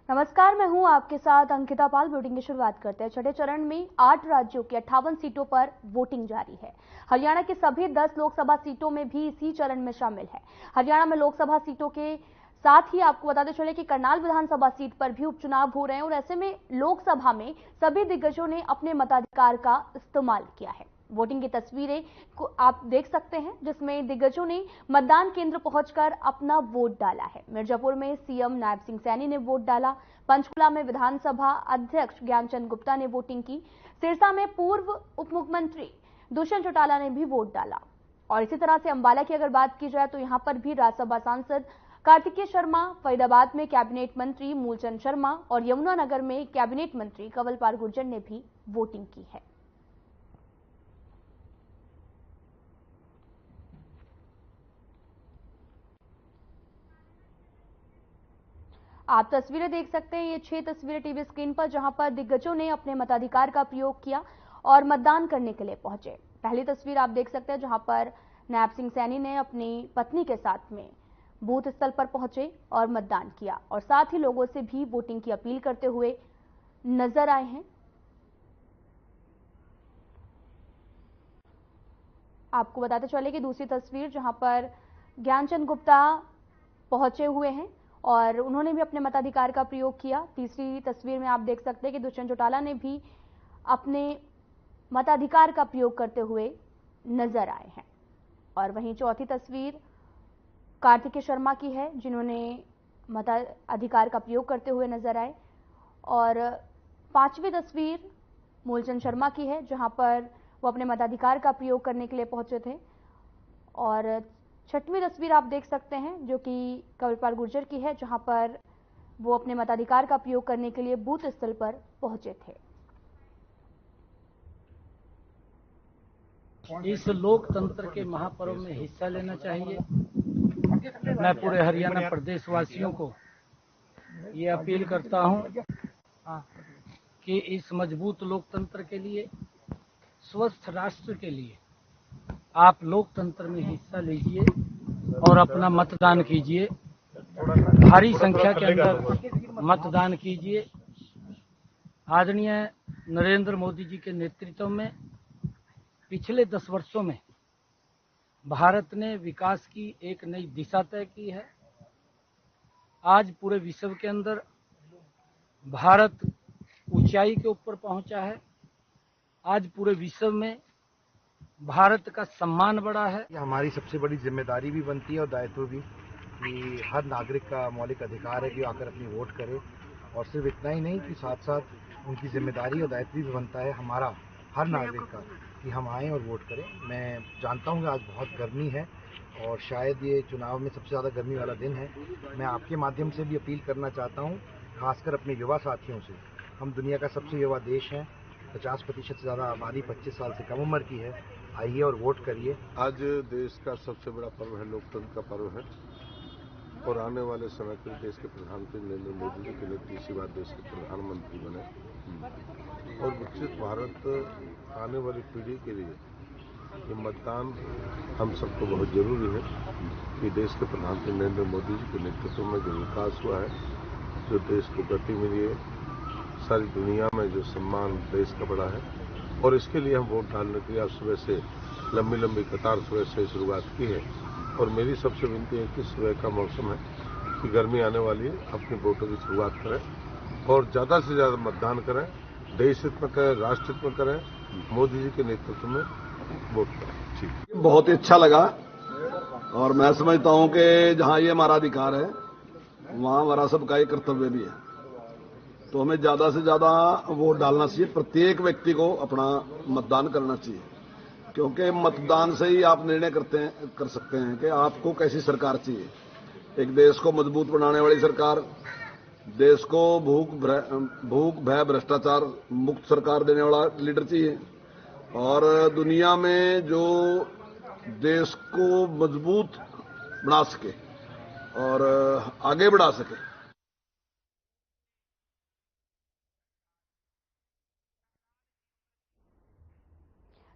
नमस्कार, मैं हूं आपके साथ अंकिता पाल। वोटिंग की शुरुआत करते हैं। छठे चरण में 8 राज्यों की 58 सीटों पर वोटिंग जारी है। हरियाणा की सभी 10 लोकसभा सीटों में भी इसी चरण में शामिल है। हरियाणा में लोकसभा सीटों के साथ ही आपको बताते चले कि करनाल विधानसभा सीट पर भी उपचुनाव हो रहे हैं और ऐसे में लोकसभा में सभी दिग्गजों ने अपने मताधिकार का इस्तेमाल किया है। वोटिंग की तस्वीरें को आप देख सकते हैं, जिसमें दिग्गजों ने मतदान केंद्र पहुंचकर अपना वोट डाला है। मिर्जापुर में सीएम नायब सिंह सैनी ने वोट डाला। पंचकुला में विधानसभा अध्यक्ष ज्ञानचंद गुप्ता ने वोटिंग की। सिरसा में पूर्व उप मुख्यमंत्री दुष्यंत चौटाला ने भी वोट डाला। और इसी तरह से अंबाला की अगर बात की जाए तो यहां पर भी राज्यसभा सांसद कार्तिकेय शर्मा, फरीदाबाद में कैबिनेट मंत्री मूलचंद शर्मा और यमुनानगर में कैबिनेट मंत्री कंवरपाल गुर्जर ने भी वोटिंग की है। आप तस्वीरें देख सकते हैं, ये 6 तस्वीरें टीवी स्क्रीन पर, जहां पर दिग्गजों ने अपने मताधिकार का प्रयोग किया और मतदान करने के लिए पहुंचे। पहली तस्वीर आप देख सकते हैं, जहां पर नायब सिंह सैनी ने अपनी पत्नी के साथ में बूथ स्थल पर पहुंचे और मतदान किया और साथ ही लोगों से भी वोटिंग की अपील करते हुए नजर आए हैं। आपको बताते चले कि दूसरी तस्वीर, जहां पर ज्ञानचंद गुप्ता पहुंचे हुए हैं और उन्होंने भी अपने मताधिकार का प्रयोग किया। तीसरी तस्वीर में आप देख सकते हैं कि दुष्यंत चौटाला ने भी अपने मताधिकार का प्रयोग करते हुए नजर आए हैं। और वहीं चौथी तस्वीर कार्तिकेय शर्मा की है, जिन्होंने मताधिकार का प्रयोग करते हुए नजर आए। और पांचवी तस्वीर मूलचंद शर्मा की है, जहां पर वो अपने मताधिकार का प्रयोग करने के लिए पहुंचे थे। और छठवीं तस्वीर आप देख सकते हैं, जो कि कंवरपाल गुर्जर की है, जहां पर वो अपने मताधिकार का प्रयोग करने के लिए बूथ स्थल पर पहुंचे थे। इस लोकतंत्र के महापर्व में हिस्सा लेना चाहिए। मैं पूरे हरियाणा प्रदेशवासियों को ये अपील करता हूं कि इस मजबूत लोकतंत्र के लिए, स्वस्थ राष्ट्र के लिए आप लोकतंत्र में हिस्सा लीजिए और अपना मतदान कीजिए। भारी संख्या के अंदर मतदान कीजिए। आदरणीय नरेंद्र मोदी जी के नेतृत्व में पिछले 10 वर्षों में भारत ने विकास की एक नई दिशा तय की है। आज पूरे विश्व के अंदर भारत ऊंचाई के ऊपर पहुंचा है। आज पूरे विश्व में भारत का सम्मान बढ़ा है। हमारी सबसे बड़ी जिम्मेदारी भी बनती है और दायित्व भी, कि हर नागरिक का मौलिक अधिकार है कि आकर अपनी वोट करे। और सिर्फ इतना ही नहीं कि साथ साथ उनकी जिम्मेदारी और दायित्व भी बनता है हमारा, हर नागरिक का, कि हम आएँ और वोट करें। मैं जानता हूँ कि आज बहुत गर्मी है और शायद ये चुनाव में सबसे ज़्यादा गर्मी वाला दिन है। मैं आपके माध्यम से भी अपील करना चाहता हूँ, खासकर अपने युवा साथियों से। हम दुनिया का सबसे युवा देश हैं, 50% से ज़्यादा आबादी 25 साल से कम उम्र की है। आइए और वोट करिए। आज देश का सबसे बड़ा पर्व है, लोकतंत्र का पर्व है और आने वाले समय में देश के प्रधानमंत्री नरेंद्र मोदी जी के नेतृत्व से बाद देश के प्रधानमंत्री बने और विकसित भारत आने वाली पीढ़ी के लिए ये मतदान हम सबको बहुत जरूरी है कि देश के प्रधानमंत्री नरेंद्र मोदी जी के नेतृत्व में जो विकास हुआ है, जो देश को गति मिली है, सारी दुनिया में जो सम्मान देश का बड़ा है और इसके लिए हम वोट डालने के लिए आज सुबह से लंबी लंबी कतार सुबह से शुरुआत की है। और मेरी सबसे विनती है कि सुबह का मौसम है कि गर्मी आने वाली है, अपनी वोटों की शुरुआत करें और ज़्यादा से ज़्यादा मतदान करें, देश हित में करें, राष्ट्र हित में करें, मोदी जी के नेतृत्व में वोट करें। ठीक, बहुत ही अच्छा लगा और मैं समझता हूं कि जहां ये हमारा अधिकार है वहां हमारा सबका एक कर्तव्य भी है। तो हमें ज्यादा से ज्यादा वोट डालना चाहिए, प्रत्येक व्यक्ति को अपना मतदान करना चाहिए, क्योंकि मतदान से ही आप निर्णय कर सकते हैं कि आपको कैसी सरकार चाहिए। एक देश को मजबूत बनाने वाली सरकार, देश को भूख भय भ्रष्टाचार मुक्त सरकार देने वाला लीडर चाहिए और दुनिया में जो देश को मजबूत बना सके और आगे बढ़ा सके।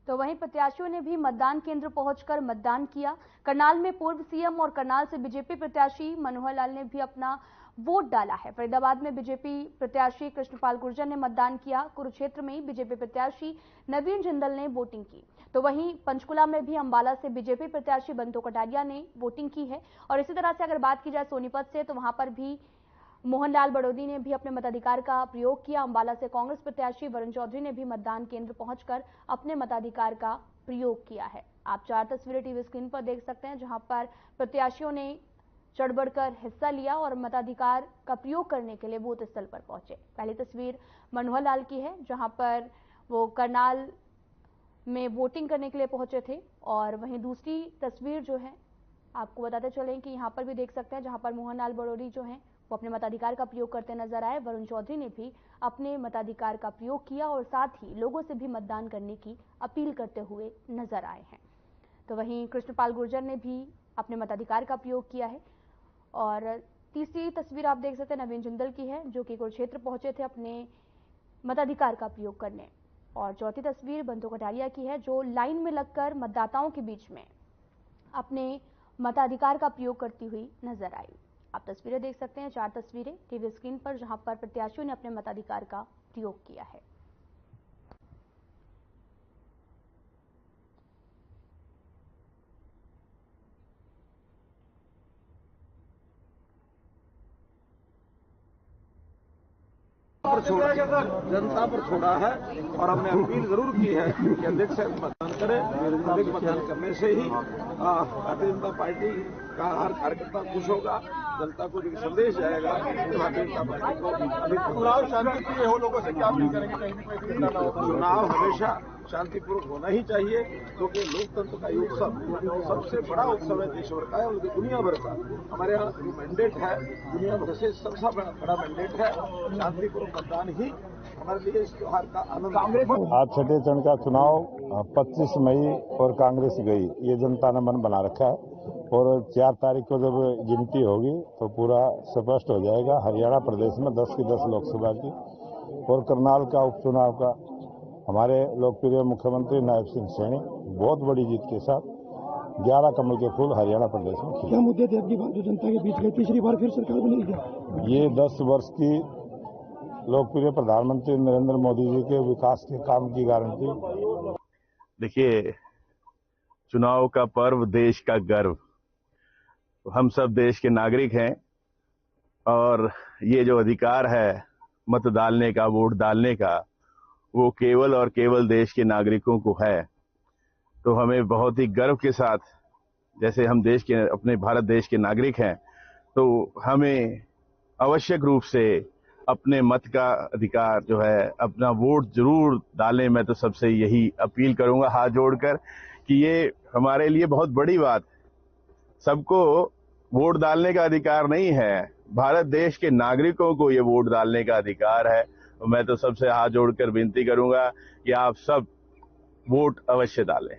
तो वहीं प्रत्याशियों ने भी मतदान केंद्र पहुंचकर मतदान किया। करनाल में पूर्व सीएम और करनाल से बीजेपी प्रत्याशी मनोहर लाल ने भी अपना वोट डाला है। फरीदाबाद में बीजेपी प्रत्याशी कृष्णपाल गुर्जर ने मतदान किया। कुरुक्षेत्र में बीजेपी प्रत्याशी नवीन जिंदल ने वोटिंग की। तो वहीं पंचकुला में भी अंबाला से बीजेपी प्रत्याशी बंतो कटारिया ने वोटिंग की है। और इसी तरह से अगर बात की जाए सोनीपत से, तो वहां पर भी मोहनलाल बड़ोदी ने भी अपने मताधिकार का प्रयोग किया। अंबाला से कांग्रेस प्रत्याशी वरुण चौधरी ने भी मतदान केंद्र पहुंचकर अपने मताधिकार का प्रयोग किया है। आप 4 तस्वीरें टीवी स्क्रीन पर देख सकते हैं, जहां पर प्रत्याशियों ने चढ़ बढ़कर हिस्सा लिया और मताधिकार का प्रयोग करने के लिए बूथ स्थल पर पहुंचे। पहली तस्वीर मनोहर लाल की है, जहां पर वो करनाल में वोटिंग करने के लिए पहुंचे थे। और वहीं दूसरी तस्वीर जो है, आपको बताते चलें कि यहां पर भी देख सकते हैं, जहां पर मोहनलाल बड़ोदी जो हैं वो अपने मताधिकार का प्रयोग करते नजर आए। वरुण चौधरी ने भी अपने मताधिकार का प्रयोग किया और साथ ही लोगों से भी मतदान करने की अपील करते हुए नजर आए हैं। तो वहीं कृष्णपाल गुर्जर ने भी अपने मताधिकार का प्रयोग किया है। और तीसरी तस्वीर आप देख सकते हैं नवीन जिंदल की है, जो कि कुरुक्षेत्र पहुंचे थे अपने मताधिकार का प्रयोग करने। और चौथी तस्वीर बंतो कटारिया की है, जो लाइन में लगकर मतदाताओं के बीच में अपने मताधिकार का प्रयोग करती हुई नजर आई। आप तस्वीरें देख सकते हैं, 4 तस्वीरें टीवी स्क्रीन पर, जहां पर प्रत्याशियों ने अपने मताधिकार का प्रयोग किया है। जनता पर छोड़ा है और हमने अपील जरूर की है कि अधिक से मतदान करें। अधिक मतदान करने से ही भारतीय जनता पार्टी का हर कार्यकर्ता खुश होगा। जनता को जो संदेश जाएगा कि भारतीय जनता पार्टी को चुनाव शांतिप्रिय हो। लोगों से क्या अपील करेंगे? चुनाव हमेशा शांतिपूर्वक होना ही चाहिए, क्योंकि लोकतंत्र का ये उत्सव सबसे बड़ा उत्सव है देश भर का है और दुनिया भर का। हमारे यहाँ जो मैंडेट है, दुनिया भर से सबसे बड़ा मैंडेट है। शांतिपूर्वक मतदान ही हमारे लिए इस त्योहार का आनंद। आज छठे चरण का चुनाव 25 मई और कांग्रेस गई, ये जनता ने मन बना रखा है। और 4 तारीख को जब गिनती होगी तो पूरा स्पष्ट हो जाएगा। हरियाणा प्रदेश में 10 की 10 लोकसभा की और करनाल का उपचुनाव का हमारे लोकप्रिय मुख्यमंत्री नायब सिंह सैनी बहुत बड़ी जीत के साथ 11 कमल के फूल हरियाणा प्रदेश में खिले। क्या मुद्दे थे आपकी बात जो जनता के बीच गए? तीसरी बार फिर सरकार बनेगी क्या? ये 10 वर्ष की लोकप्रिय प्रधानमंत्री नरेंद्र मोदी जी के विकास के काम की गारंटी। देखिए, चुनाव का पर्व, देश का गर्व, हम सब देश के नागरिक हैं और ये जो अधिकार है मत डालने का, वोट डालने का, वो केवल और केवल देश के नागरिकों को है। तो हमें बहुत ही गर्व के साथ, जैसे हम देश के, अपने भारत देश के नागरिक हैं, तो हमें आवश्यक रूप से अपने मत का अधिकार जो है, अपना वोट जरूर डालें। मैं तो सबसे यही अपील करूंगा हाथ जोड़कर कि ये हमारे लिए बहुत बड़ी बात। सबको वोट डालने का अधिकार नहीं है, भारत देश के नागरिकों को ये वोट डालने का अधिकार है। मैं तो सबसे हाथ जोड़कर विनती करूंगा कि आप सब वोट अवश्य डालें।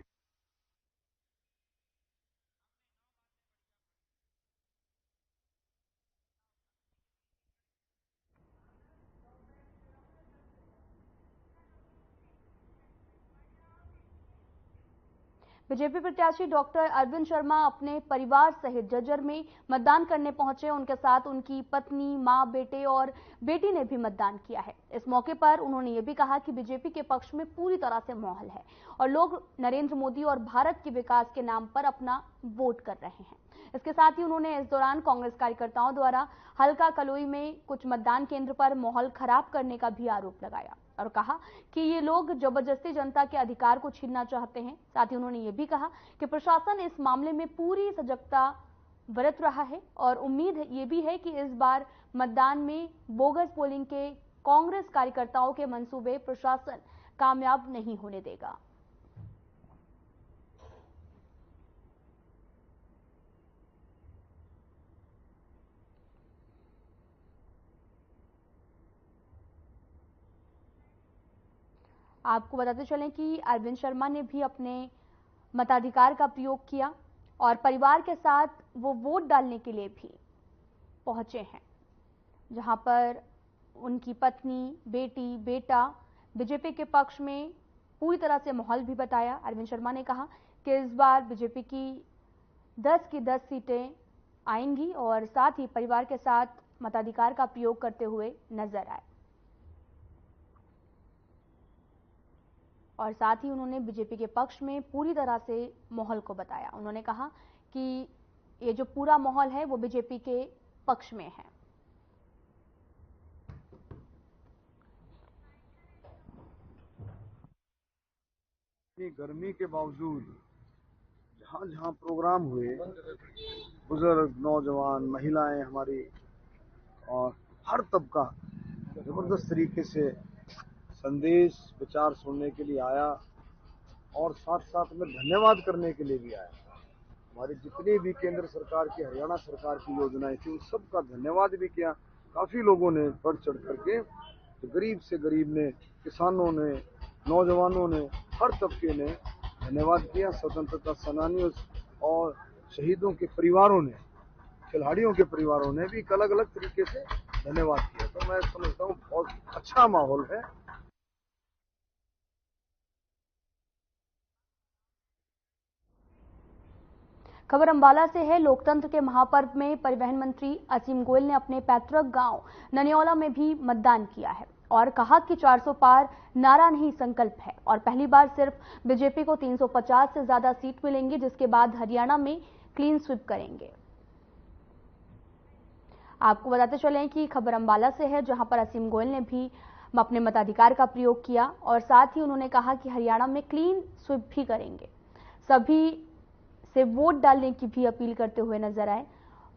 बीजेपी प्रत्याशी डॉक्टर अरविंद शर्मा अपने परिवार सहित जज्जर में मतदान करने पहुंचे। उनके साथ उनकी पत्नी, मां, बेटे और बेटी ने भी मतदान किया है। इस मौके पर उन्होंने ये भी कहा कि बीजेपी के पक्ष में पूरी तरह से माहौल है और लोग नरेंद्र मोदी और भारत के विकास के नाम पर अपना वोट कर रहे हैं। इसके साथ ही उन्होंने इस दौरान कांग्रेस कार्यकर्ताओं द्वारा हल्का कलोई में कुछ मतदान केंद्र पर माहौल खराब करने का भी आरोप लगाया और कहा कि ये लोग जबरदस्ती जनता के अधिकार को छीनना चाहते हैं। साथ ही उन्होंने ये भी कहा कि प्रशासन इस मामले में पूरी सजगता बरत रहा है और उम्मीद ये भी है कि इस बार मतदान में बोगस पोलिंग के कांग्रेस कार्यकर्ताओं के मंसूबे प्रशासन कामयाब नहीं होने देगा। आपको बताते चलें कि अरविंद शर्मा ने भी अपने मताधिकार का प्रयोग किया और परिवार के साथ वो वोट डालने के लिए भी पहुंचे हैं, जहां पर उनकी पत्नी, बेटी, बेटा बीजेपी के पक्ष में पूरी तरह से माहौल भी बताया। अरविंद शर्मा ने कहा कि इस बार बीजेपी की 10 की 10 सीटें आएंगी और साथ ही परिवार के साथ मताधिकार का प्रयोग करते हुए नजर आए। और साथ ही उन्होंने बीजेपी के पक्ष में पूरी तरह से माहौल को बताया। उन्होंने कहा कि ये जो पूरा माहौल है वो बीजेपी के पक्ष में है। गर्मी के बावजूद जहाँ जहाँ प्रोग्राम हुए, बुजुर्ग, नौजवान, महिलाएं हमारी और हर तबका जबरदस्त तरीके से संदेश विचार सुनने के लिए आया और साथ साथ में धन्यवाद करने के लिए भी आया। हमारी जितनी भी केंद्र सरकार की, हरियाणा सरकार की योजनाएं थी, उन सब का धन्यवाद भी किया। काफी लोगों ने बढ़ चढ़ करके, तो गरीब से गरीब ने, किसानों ने, नौजवानों ने, हर तबके ने धन्यवाद किया। स्वतंत्रता सेनानियों और शहीदों के परिवारों ने, खिलाड़ियों के परिवारों ने भी अलग अलग तरीके से धन्यवाद किया। तो मैं समझता हूँ बहुत अच्छा माहौल है। खबर अंबाला से है। लोकतंत्र के महापर्व में परिवहन मंत्री असीम गोयल ने अपने पैतृक गांव ननियोला में भी मतदान किया है और कहा कि 400 पार नारा नहीं संकल्प है और पहली बार सिर्फ बीजेपी को 350 से ज्यादा सीट मिलेंगी, जिसके बाद हरियाणा में क्लीन स्वीप करेंगे। आपको बताते चलें कि खबर अंबाला से है, जहां पर असीम गोयल ने भी अपने मताधिकार का प्रयोग किया और साथ ही उन्होंने कहा कि हरियाणा में क्लीन स्वीप भी करेंगे। सभी से वोट डालने की भी अपील करते हुए नजर आए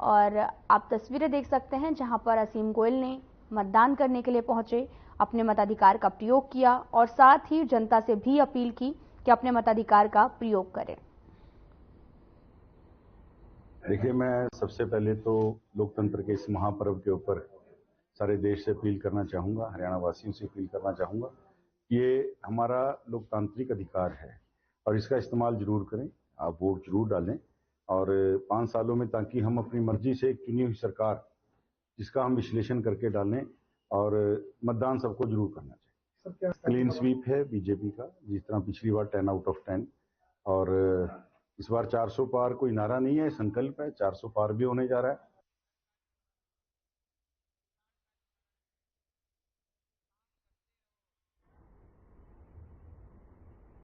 और आप तस्वीरें देख सकते हैं जहां पर असीम गोयल ने मतदान करने के लिए पहुंचे, अपने मताधिकार का प्रयोग किया और साथ ही जनता से भी अपील की कि अपने मताधिकार का प्रयोग करें। देखिए, मैं सबसे पहले तो लोकतंत्र के इस महापर्व के ऊपर सारे देश से अपील करना चाहूँगा, हरियाणा वासियों से अपील करना चाहूँगा। ये हमारा लोकतांत्रिक अधिकार है और इसका इस्तेमाल जरूर करें। आप वोट जरूर डालें और 5 सालों में, ताकि हम अपनी मर्जी से एक चुनी हुई सरकार, जिसका हम विश्लेषण करके डालें और मतदान सबको जरूर करना चाहिए। क्लीन स्वीप है बीजेपी का, जिस तरह पिछली बार 10 आउट ऑफ 10 और इस बार 400 पार कोई नारा नहीं है, संकल्प है। 400 पार भी होने जा रहा है